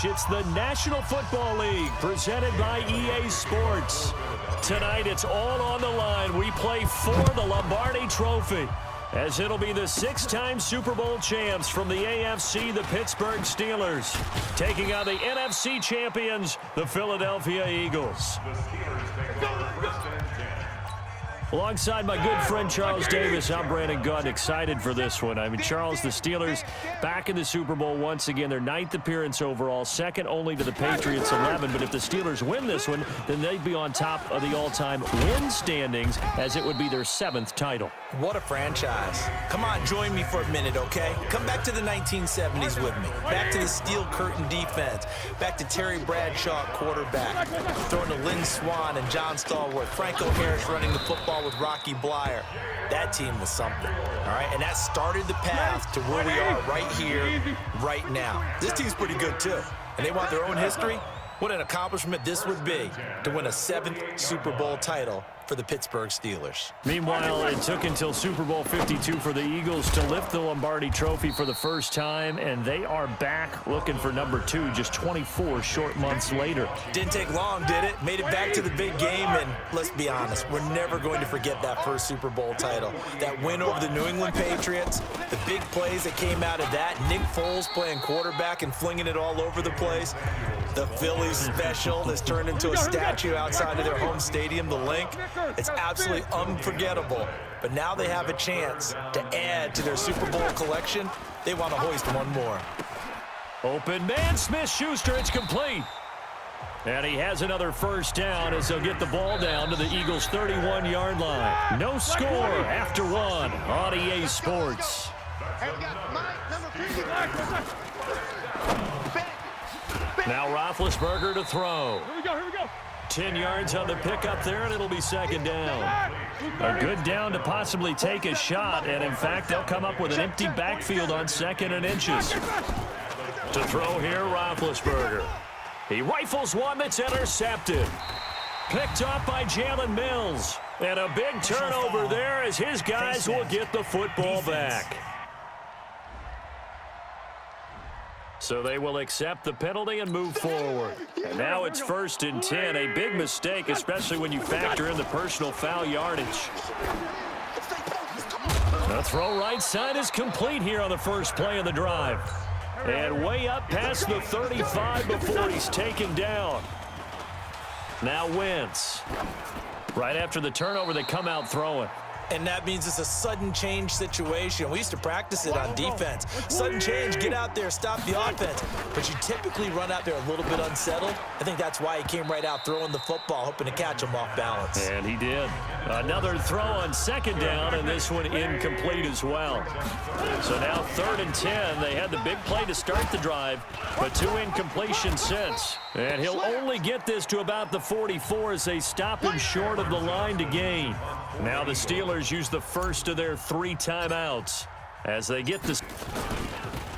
match. It's the National Football League presented by EA Sports. Tonight, it's all on the line. We play for the Lombardi Trophy, as it'll be the six-time Super Bowl champs from the AFC, the Pittsburgh Steelers, taking on the NFC champions, the Philadelphia Eagles. Alongside my good friend Charles Davis, I'm Brandon Gunn, excited for this one. I mean, Charles, the Steelers back in the Super Bowl once again. Their 9th appearance overall, second only to the Patriots' 11. But if the Steelers win this one, then they'd be on top of the all-time win standings, as it would be their 7th title. What a franchise. Come on, join me for a minute, okay? Come back to the 1970s with me. Back to the steel curtain defense. Back to Terry Bradshaw, quarterback. Throwing to Lynn Swann and John Stallworth. Franco Harris running the football with Rocky Blyer. That team was something, all right? And that started the path to where we are right here, right now. This team's pretty good, too. And they want their own history. What an accomplishment this would be to win a 7th Super Bowl title for the Pittsburgh Steelers. Meanwhile, it took until Super Bowl 52 for the Eagles to lift the Lombardi Trophy for the first time, and they are back looking for number 2 just 24 short months later. Didn't take long, did it? Made it back to the big game, and let's be honest, we're never going to forget that first Super Bowl title. That win over the New England Patriots, the big plays that came out of that, Nick Foles playing quarterback and flinging it all over the place. The Phillies special that's turned into a statue outside of their home stadium, the Link. It's absolutely unforgettable. But now they have a chance to add to their Super Bowl collection. They want to hoist one more. Open man, Smith-Schuster, it's complete. And he has another first down as they'll get the ball down to the Eagles' 31-yard line. No score after one on EA Sports. Now Roethlisberger to throw. Here we go. 10 yards on the pickup there, and it'll be second down. A good down to possibly take a shot, and in fact, they'll come up with an empty backfield on 2nd and inches. To throw here, Roethlisberger. He rifles one that's intercepted. Picked up by Jalen Mills. And a big turnover there as his guys will get the football back. So they will accept the penalty and move forward. And now it's 1st and 10. A big mistake, especially when you factor in the personal foul yardage. The throw right side is complete here on the first play of the drive. And way up past the 35 before he's taken down. Now Wentz. Right after the turnover, they come out throwing. And that means it's a sudden change situation. We used to practice it on defense. Sudden change, get out there, stop the offense. But you typically run out there a little bit unsettled. I think that's why he came right out throwing the football, hoping to catch him off balance. And he did. Another throw on 2nd down, and this one incomplete as well. So now 3rd and 10. They had the big play to start the drive, but 2 incompletions since. And he'll only get this to about the 44 as they stop him short of the line to gain. Now the Steelers use the first of their 3 timeouts as they get this.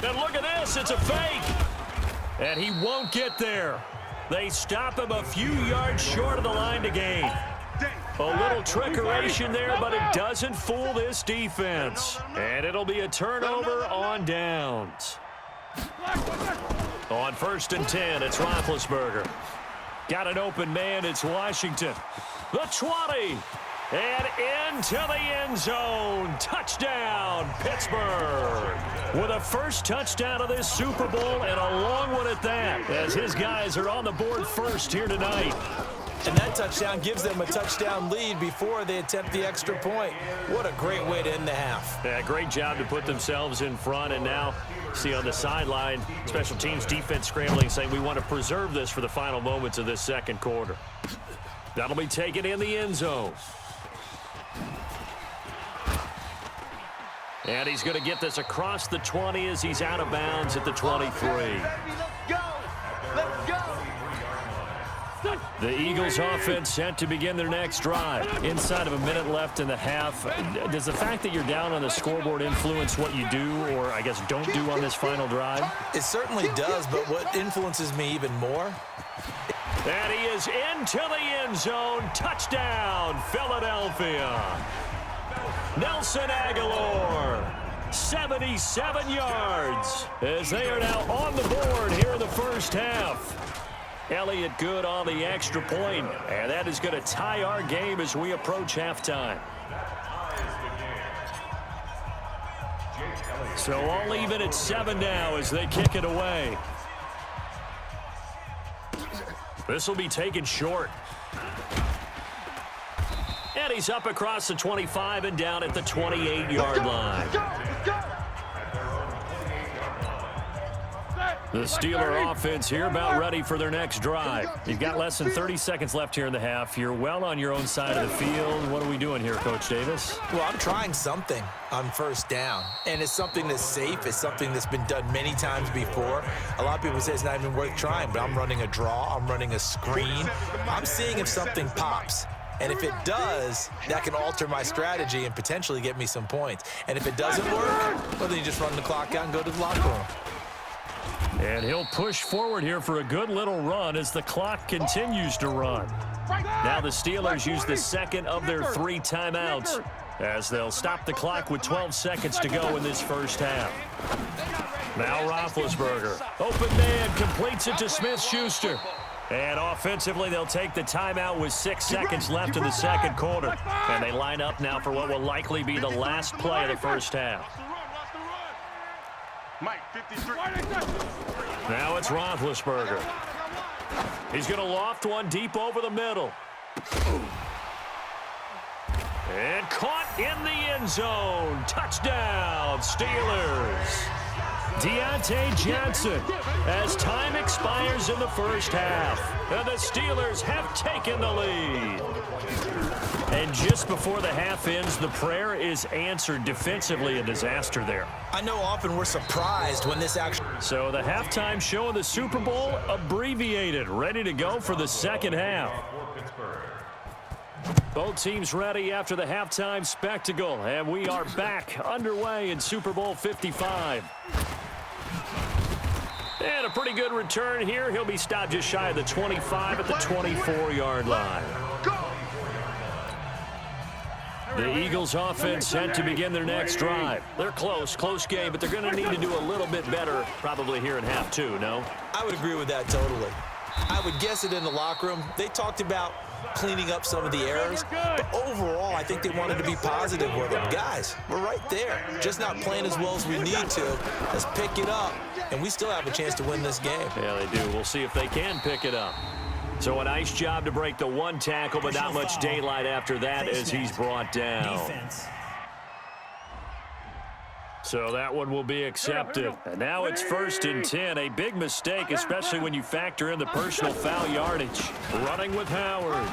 And look at this, it's a fake. And he won't get there. They stop him a few yards short of the line to gain. A little trickeration there, but it doesn't fool this defense. And it'll be a turnover on downs. On 1st and 10, it's Roethlisberger. Got an open man, it's Washington. The 20. And into the end zone. Touchdown, Pittsburgh. With a first touchdown of this Super Bowl, and a long one at that, as his guys are on the board first here tonight. And that touchdown gives them a touchdown lead before they attempt the extra point. What a great way to end the half. Yeah, great job to put themselves in front, and now see on the sideline, special teams defense scrambling, saying we want to preserve this for the final moments of this second quarter. That'll be taken in the end zone. And he's going to get this across the 20 as he's out of bounds at the 23. Let's go. The Eagles offense set to begin their next drive. Inside of a minute left in the half. Does the fact that you're down on the scoreboard influence what you do, or I guess don't do on this final drive? It certainly does, but what influences me even more? And he is into the end zone. Touchdown, Philadelphia. Nelson Aguilar 77 yards as they are now on the board here in the first half. Elliott good on the extra point, and that is going to tie our game as we approach halftime. So all even at 7 now as they kick it away. This will be taken short. And he's up across the 25 and down at the 28-yard line. The Steeler offense here about ready for their next drive. You've got less than 30 seconds left here in the half. You're well on your own side of the field. What are we doing here, Coach Davis? Well, I'm trying something on first down, and it's something that's safe. It's something that's been done many times before. A lot of people say it's not even worth trying, but I'm running a draw. I'm running a screen. I'm seeing if something pops. And if it does, that can alter my strategy and potentially get me some points. And if it doesn't work, well, then you just run the clock out and go to the locker room. And he'll push forward here for a good little run as the clock continues to run. Now the Steelers use the second of their 3 timeouts as they'll stop the clock with 12 seconds to go in this first half. Now Roethlisberger. Open man completes it to Smith-Schuster. And offensively, they'll take the timeout with 6 seconds left in the second quarter. And they line up now for what will likely be the last play of the first half. Now it's Roethlisberger. He's going to loft one deep over the middle. And caught in the end zone. Touchdown, Steelers. Deontay Johnson as time expires in the first half. And the Steelers have taken the lead. And just before the half ends, the prayer is answered. Defensively, a disaster there. I know often we're surprised when this actually... So the halftime show of the Super Bowl abbreviated, ready to go for the second half. Both teams ready after the halftime spectacle, and we are back underway in Super Bowl 55. And a pretty good return here. He'll be stopped just shy of the 25 at the 24-yard line. The Eagles offense set to begin their next drive. They're close game, but they're going to need to do a little bit better probably here in half 2, no? I would agree with that totally. I would guess it in the locker room. They talked about cleaning up some of the errors, but overall, I think they wanted to be positive with them. Guys, we're right there. Just not playing as well as we need to. Let's pick it up, and we still have a chance to win this game. Yeah, they do. We'll see if they can pick it up. So a nice job to break the 1 tackle, but not much daylight after that as he's brought down. So that one will be accepted. And now it's 1st and 10. A big mistake, especially when you factor in the personal foul yardage. Running with Howard.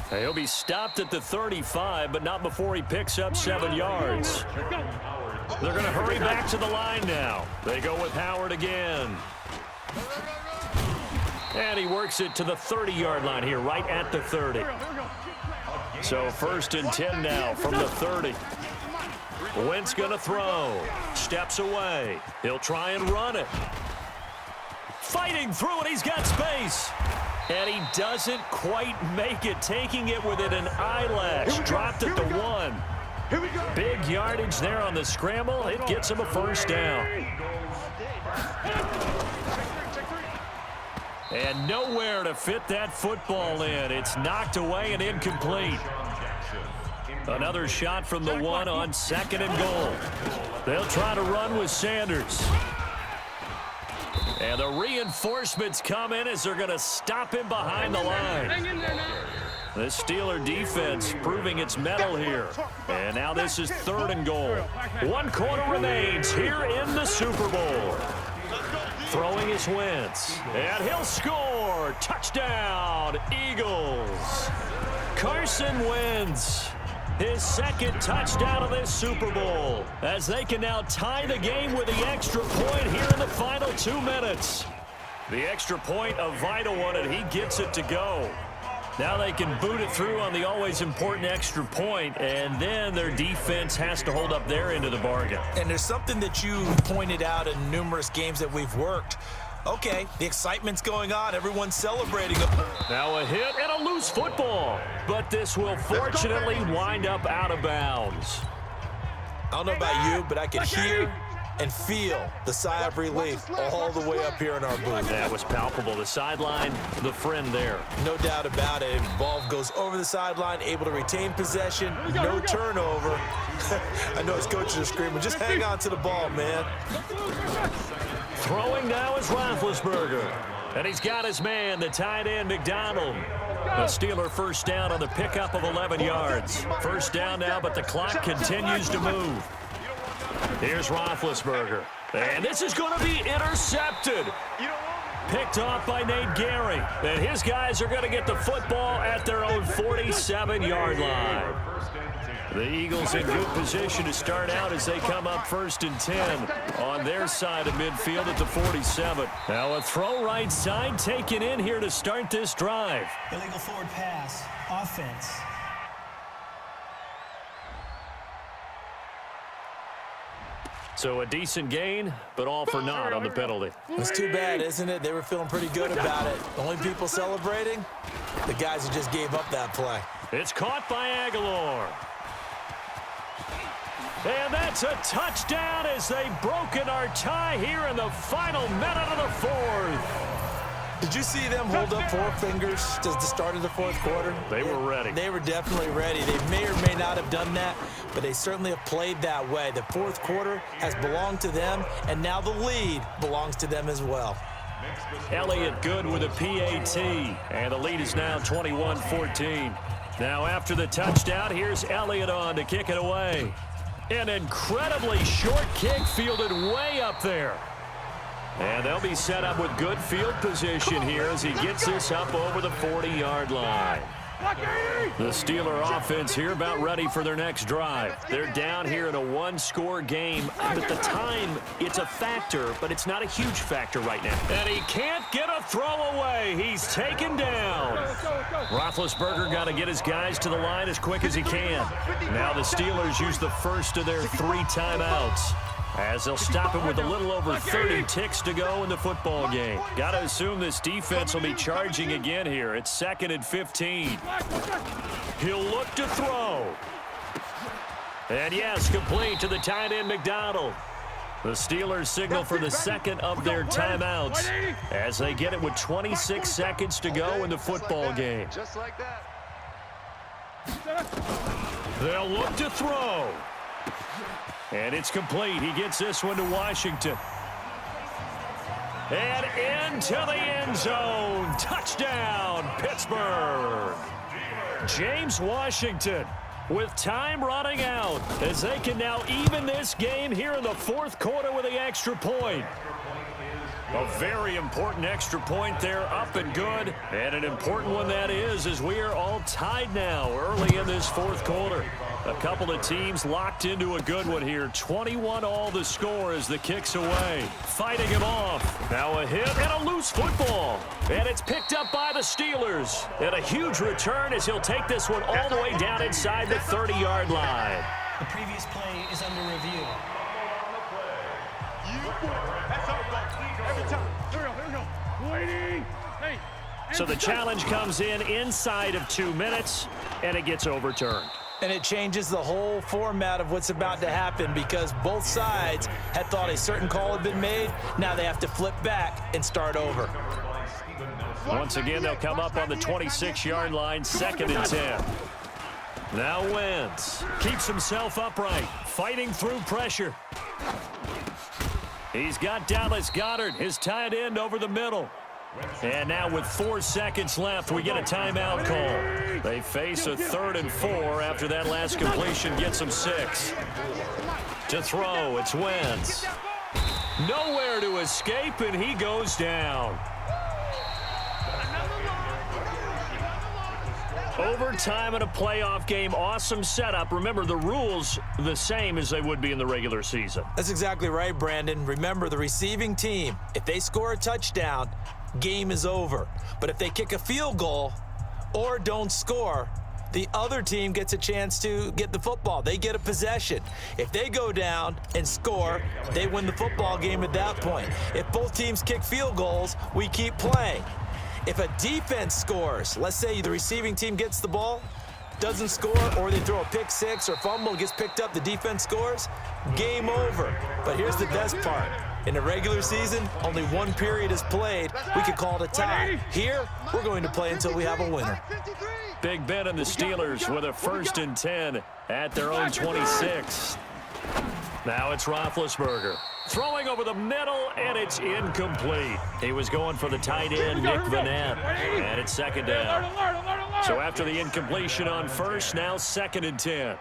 He'll be stopped at the 35, but not before he picks up 7 yards. They're going to hurry back to the line now. They go with Howard again. And he works it to the 30-yard line here, right at the 30. So 1st and 10 now from the 30. Wentz going to throw. Steps away. He'll try and run it. Fighting through it. He's got space. And he doesn't quite make it. Taking it within an eyelash. Dropped at the 1. Big yardage there on the scramble. It gets him a first down. And nowhere to fit that football in. It's knocked away and incomplete. Another shot from the 1 on 2nd and goal. They'll try to run with Sanders. And the reinforcements come in as they're going to stop him behind the line. The Steeler defense proving its mettle here. And now this is 3rd and goal. 1 quarter remains here in the Super Bowl. Throwing his Wentz. And he'll score. Touchdown, Eagles. Carson Wentz. His 2nd touchdown of this Super Bowl, as they can now tie the game with the extra point here in the final 2 minutes. The extra point, a vital one, and he gets it to go. Now they can boot it through on the always important extra point, and then their defense has to hold up their end of the bargain. And there's something that you pointed out in numerous games that we've worked. Okay, the excitement's going on. Everyone's celebrating. Now a hit and a loose football. But this will fortunately wind up out of bounds. I don't know about you, but I could hear and feel the sigh of relief all the way up here in our booth. That was palpable. The sideline, the friend there. No doubt about it. Ball goes over the sideline, able to retain possession, no turnover. I know his coaches are screaming, just hang on to the ball, man. Throwing now is Roethlisberger. And he's got his man, the tight end, McDonald. The Steeler first down on the pickup of 11 yards. First down now, but the clock continues to move. Here's Roethlisberger. And this is going to be intercepted. Picked off by Nate Gary. And his guys are going to get the football at their own 47-yard line. The Eagles in good position to start out as they come up 1st and 10 on their side of midfield at the 47. Now a throw right side taken in here to start this drive. Illegal forward pass. Offense. So a decent gain, but all for naught on the penalty. It's too bad, isn't it? They were feeling pretty good about it. The only people celebrating, the guys who just gave up that play. It's caught by Aguilar. And that's a touchdown as they've broken our tie here in the final minute of the fourth. Did you see them hold up 4 fingers at the start of the fourth quarter? They were ready. They were definitely ready. They may or may not have done that, but they certainly have played that way. The fourth quarter has belonged to them, and now the lead belongs to them as well. Elliott good with a PAT, and the lead is now 21-14. Now after the touchdown, here's Elliott on to kick it away. An incredibly short kick fielded way up there. And they'll be set up with good field position here as he gets this up over the 40-yard line. The Steeler offense here about ready for their next drive. They're down here in a 1-score game. At the time, it's a factor, but it's not a huge factor right now. And he can't get a throw away. He's taken down. Roethlisberger got to get his guys to the line as quick as he can. Now the Steelers use the first of their 3 timeouts, as they'll stop him with a little over 30 ticks to go in the football game. Got to assume this defense will be charging again here. It's 2nd and 15. He'll look to throw. And yes, complete to the tight end, McDonald. The Steelers signal for the second of their timeouts as they get it with 26 seconds to go in the football game. Just like that. They'll look to throw. And it's complete. He gets this one to Washington. And into the end zone. Touchdown, Pittsburgh. James Washington with time running out as they can now even this game here in the fourth quarter with the extra point. A very important extra point there, up and good. And an important one that is, as we are all tied now early in this fourth quarter. A couple of teams locked into a good one here. 21 all the score as the kick's away. Fighting him off. Now a hit and a loose football. And it's picked up by the Steelers. And a huge return as he'll take this one all the way down inside the 30-yard line. The previous play is under review. So the challenge comes in inside of 2 minutes, and it gets overturned. And it changes the whole format of what's about to happen because both sides had thought a certain call had been made. Now they have to flip back and start over. Once again, they'll come up on the 26-yard line, 2nd and 10. Now Wentz keeps himself upright, fighting through pressure. He's got Dallas Goedert, his tight end, over the middle. And now with 4 seconds left, we get a timeout call. They face a 3rd and 4 after that last completion gets them 6. To throw, it's Wentz. Nowhere to escape, and he goes down. Overtime in a playoff game, awesome setup. Remember, the rules the same as they would be in the regular season. That's exactly right, Brandon. Remember, the receiving team, if they score a touchdown, game is over. But if they kick a field goal or don't score, the other team gets a chance to get the football. They get a possession. If they go down and score, they win the football game at that point. If both teams kick field goals, we keep playing. If a defense scores, let's say the receiving team gets the ball, doesn't score, or they throw a pick six or fumble, gets picked up, the defense scores, game over. But here's the best part. In the regular season, only one period is played. We could call it a tie. Here, we're going to play until we have a winner. Big Ben and the Steelers with a 1st and 10 at their own 26. Now it's Roethlisberger. Throwing over the middle, and it's incomplete. He was going for the tight end, Nick Vanette, and it's 2nd down. So after the incompletion on 1st, now 2nd and 10.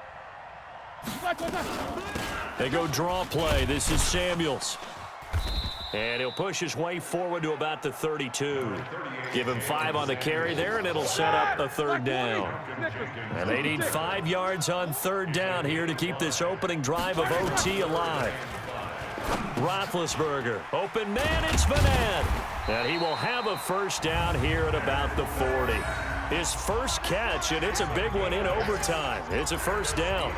They go draw play. This is Samuels. And he'll push his way forward to about the 32. Give him 5 on the carry there, and it'll set up a 3rd down. And they need 5 yards on 3rd down here to keep this opening drive of OT alive. Roethlisberger, open man, it's Vanette. And he will have a 1st down here at about the 40. His first catch, and it's a big one in overtime. It's a 1st down.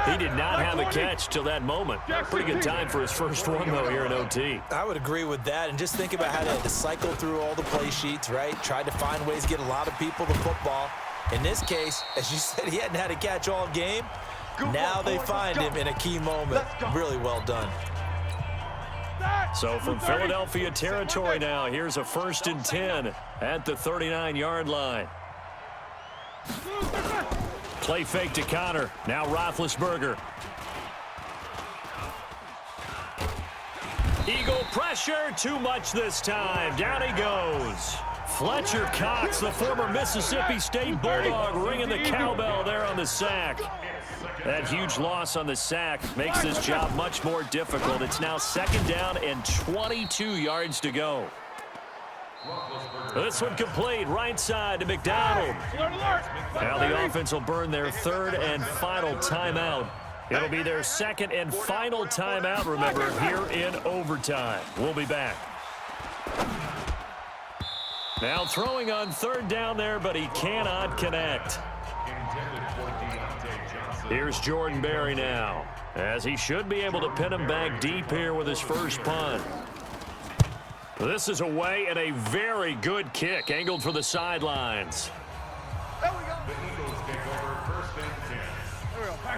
He did not have a catch till that moment. Pretty good time for his first one, though, here in OT. I would agree with that, and just think about how they had to cycle through all the play sheets, right? Tried to find ways to get a lot of people the football. In this case, as you said, he hadn't had a catch all game. Now they find him in a key moment. Really well done. So from Philadelphia territory now, here's a 1st and 10 at the 39-yard line. Play fake to Connor. Now Roethlisberger. Eagle pressure. Too much this time. Down he goes. Fletcher Cox, the former Mississippi State Bulldog, ringing the cowbell there on the sack. That huge loss on the sack makes this job much more difficult. It's now 2nd down and 22 yards to go. This one complete, right side to McDonald. Now the offense will burn their 3rd and final timeout. It'll be their 2nd and final timeout, remember, here in overtime. We'll be back. Now throwing on 3rd down there, but he cannot connect. Here's Jordan Berry now, as he should be able to pin him back deep here with his first punt. This is away, and a very good kick, angled for the sidelines.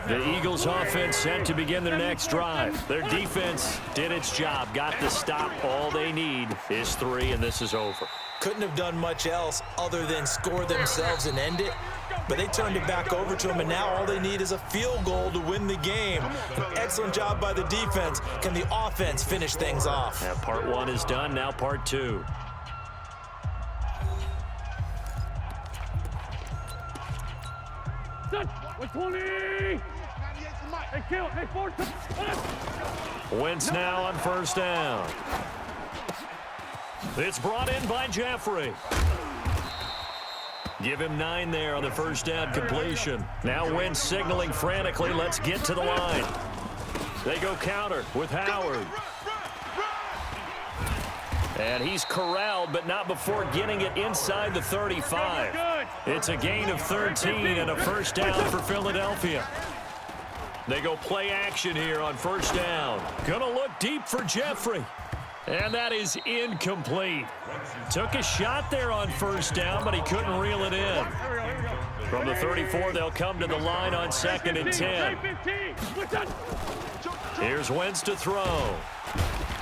The Eagles offense set to begin their next drive. Their defense did its job, got the stop. All they need is 3, and this is over. Couldn't have done much else other than score themselves and end it. But they turned it back over to him, and now all they need is a field goal to win the game. An excellent job by the defense. Can the offense finish things off? Now part 1 is done, now part 2. Wentz now on 1st down. It's brought in by Jeffrey. Give him 9 there on the 1st down completion. Now Wentz signaling frantically, let's get to the line. They go counter with Howard. And he's corralled, but not before getting it inside the 35. It's a gain of 13 and a 1st down for Philadelphia. They go play action here on 1st down. Gonna look deep for Jeffrey. And that is incomplete. Took a shot there on 1st down, but he couldn't reel it in. From the 34, they'll come to the line on 2nd and 10. Here's Wentz to throw.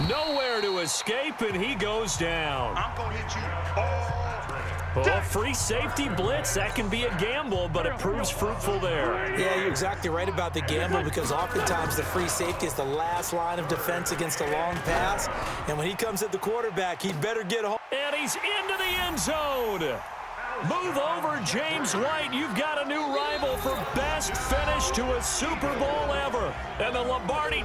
Nowhere to escape, and he goes down. I'm going to hit you all. Oh, free safety blitz. That can be a gamble, but it proves fruitful there. Yeah, you're exactly right about the gamble, because oftentimes the free safety is the last line of defense against a long pass. And when he comes at the quarterback, he'd better get home. And he's into the end zone. Move over, James White. You've got a new rival for best finish to a Super Bowl ever. And the Lombardi